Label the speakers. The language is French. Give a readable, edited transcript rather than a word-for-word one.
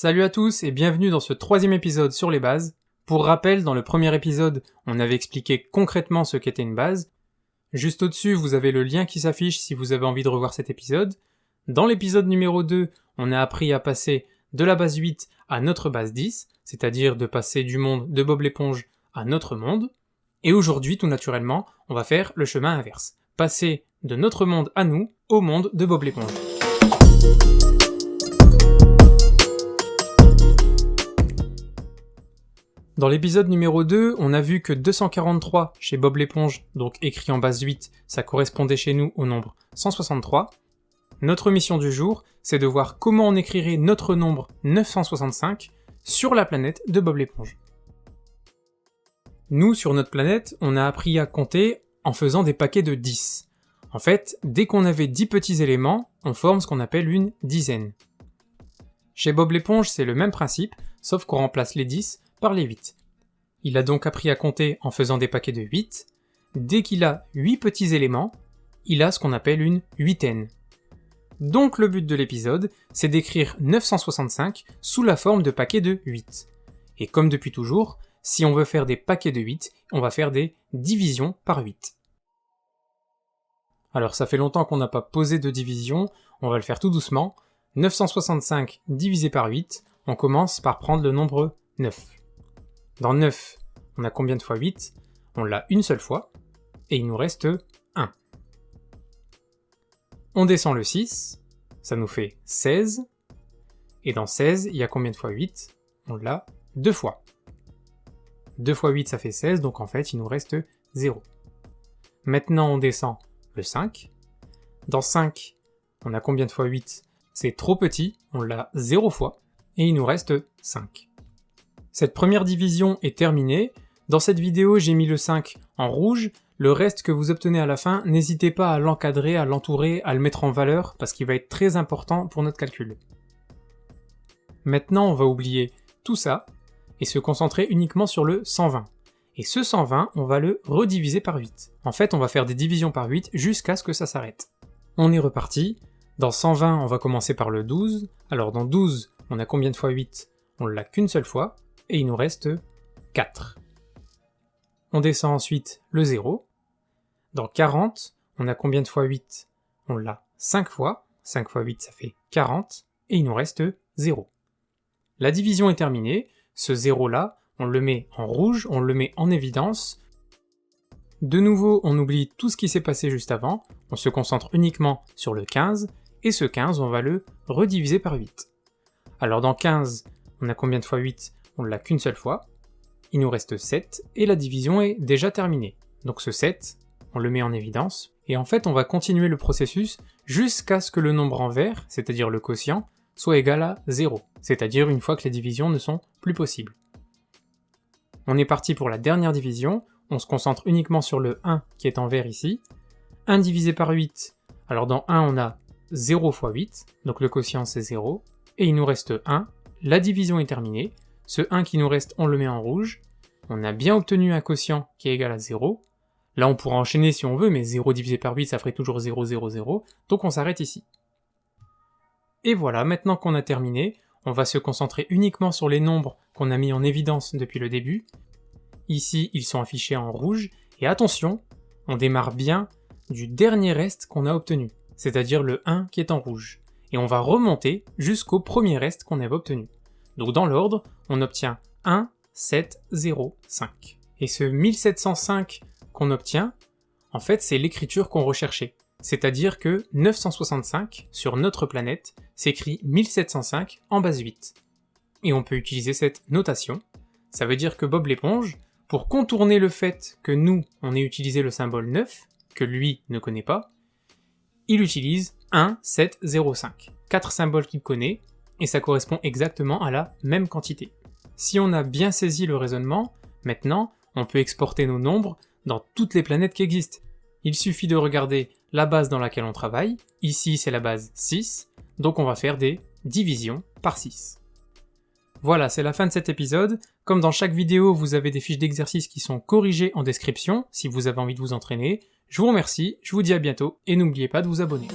Speaker 1: Salut à tous et bienvenue dans ce troisième épisode sur les bases. Pour rappel, dans le premier épisode, on avait expliqué concrètement ce qu'était une base. Juste au-dessus, vous avez le lien qui s'affiche si vous avez envie de revoir cet épisode. Dans l'épisode numéro 2, on a appris à passer de la base 8 à notre base 10, c'est-à-dire de passer du monde de Bob l'éponge à notre monde. Et aujourd'hui, tout naturellement, on va faire le chemin inverse. Passer de notre monde à nous au monde de Bob l'éponge. Dans l'épisode numéro 2, on a vu que 243 chez Bob l'éponge, donc écrit en base 8, ça correspondait chez nous au nombre 163. Notre mission du jour, c'est de voir comment on écrirait notre nombre 965 sur la planète de Bob l'éponge. Nous, sur notre planète, on a appris à compter en faisant des paquets de 10. En fait, dès qu'on avait 10 petits éléments, on forme ce qu'on appelle une dizaine. Chez Bob l'éponge, c'est le même principe, sauf qu'on remplace les 10 par les 8. Il a donc appris à compter en faisant des paquets de 8. Dès qu'il a 8 petits éléments, il a ce qu'on appelle une huitaine. Donc le but de l'épisode, c'est d'écrire 965 sous la forme de paquets de 8. Et comme depuis toujours, si on veut faire des paquets de 8, on va faire des divisions par 8. Alors ça fait longtemps qu'on n'a pas posé de division, on va le faire tout doucement. 965 divisé par 8, on commence par prendre le nombre 9. Dans 9, on a combien de fois 8 ? On l'a une seule fois, et il nous reste 1. On descend le 6, ça nous fait 16, et dans 16, il y a combien de fois 8 ? On l'a 2 fois. 2 fois 8, ça fait 16, donc en fait, il nous reste 0. Maintenant, on descend le 5. Dans 5, on a combien de fois 8 ? C'est trop petit, on l'a 0 fois, et il nous reste 5. Cette première division est terminée. Dans cette vidéo, j'ai mis le 5 en rouge. Le reste que vous obtenez à la fin, n'hésitez pas à l'encadrer, à l'entourer, à le mettre en valeur, parce qu'il va être très important pour notre calcul. Maintenant, on va oublier tout ça, et se concentrer uniquement sur le 120. Et ce 120, on va le rediviser par 8. En fait, on va faire des divisions par 8 jusqu'à ce que ça s'arrête. On est reparti. Dans 120, on va commencer par le 12. Alors dans 12, on a combien de fois 8 ? On l'a qu'une seule fois. Et il nous reste 4. On descend ensuite le 0. Dans 40, on a combien de fois 8 ? On l'a 5 fois. 5 fois 8, ça fait 40. Et il nous reste 0. La division est terminée. Ce 0-là, on le met en rouge, on le met en évidence. De nouveau, on oublie tout ce qui s'est passé juste avant. On se concentre uniquement sur le 15. Et ce 15, on va le rediviser par 8. Alors dans 15, on a combien de fois 8 ? On l'a qu'une seule fois, il nous reste 7, et la division est déjà terminée. Donc ce 7, on le met en évidence, et en fait on va continuer le processus jusqu'à ce que le nombre en vert, c'est-à-dire le quotient, soit égal à 0, c'est-à-dire une fois que les divisions ne sont plus possibles. On est parti pour la dernière division, on se concentre uniquement sur le 1 qui est en vert ici. 1 divisé par 8, alors dans 1 on a 0 fois 8, donc le quotient c'est 0, et il nous reste 1, la division est terminée. Ce 1 qui nous reste, on le met en rouge. On a bien obtenu un quotient qui est égal à 0. Là, on pourra enchaîner si on veut, mais 0 divisé par 8, ça ferait toujours 0, 0, 0. Donc on s'arrête ici. Et voilà, maintenant qu'on a terminé, on va se concentrer uniquement sur les nombres qu'on a mis en évidence depuis le début. Ici, ils sont affichés en rouge. Et attention, on démarre bien du dernier reste qu'on a obtenu, c'est-à-dire le 1 qui est en rouge. Et on va remonter jusqu'au premier reste qu'on avait obtenu. Donc dans l'ordre, on obtient 1, 7, 0, 5. Et ce 1705 qu'on obtient, en fait c'est l'écriture qu'on recherchait. C'est-à-dire que 965 sur notre planète s'écrit 1705 en base 8. Et on peut utiliser cette notation. Ça veut dire que Bob l'éponge, pour contourner le fait que nous, on ait utilisé le symbole 9, que lui ne connaît pas, il utilise 1, 7, 0, 5. 4 symboles qu'il connaît, et ça correspond exactement à la même quantité. Si on a bien saisi le raisonnement, maintenant, on peut exporter nos nombres dans toutes les planètes qui existent. Il suffit de regarder la base dans laquelle on travaille, ici c'est la base 6, donc on va faire des divisions par 6. Voilà, c'est la fin de cet épisode. Comme dans chaque vidéo, vous avez des fiches d'exercices qui sont corrigées en description, si vous avez envie de vous entraîner. Je vous remercie, je vous dis à bientôt, et n'oubliez pas de vous abonner.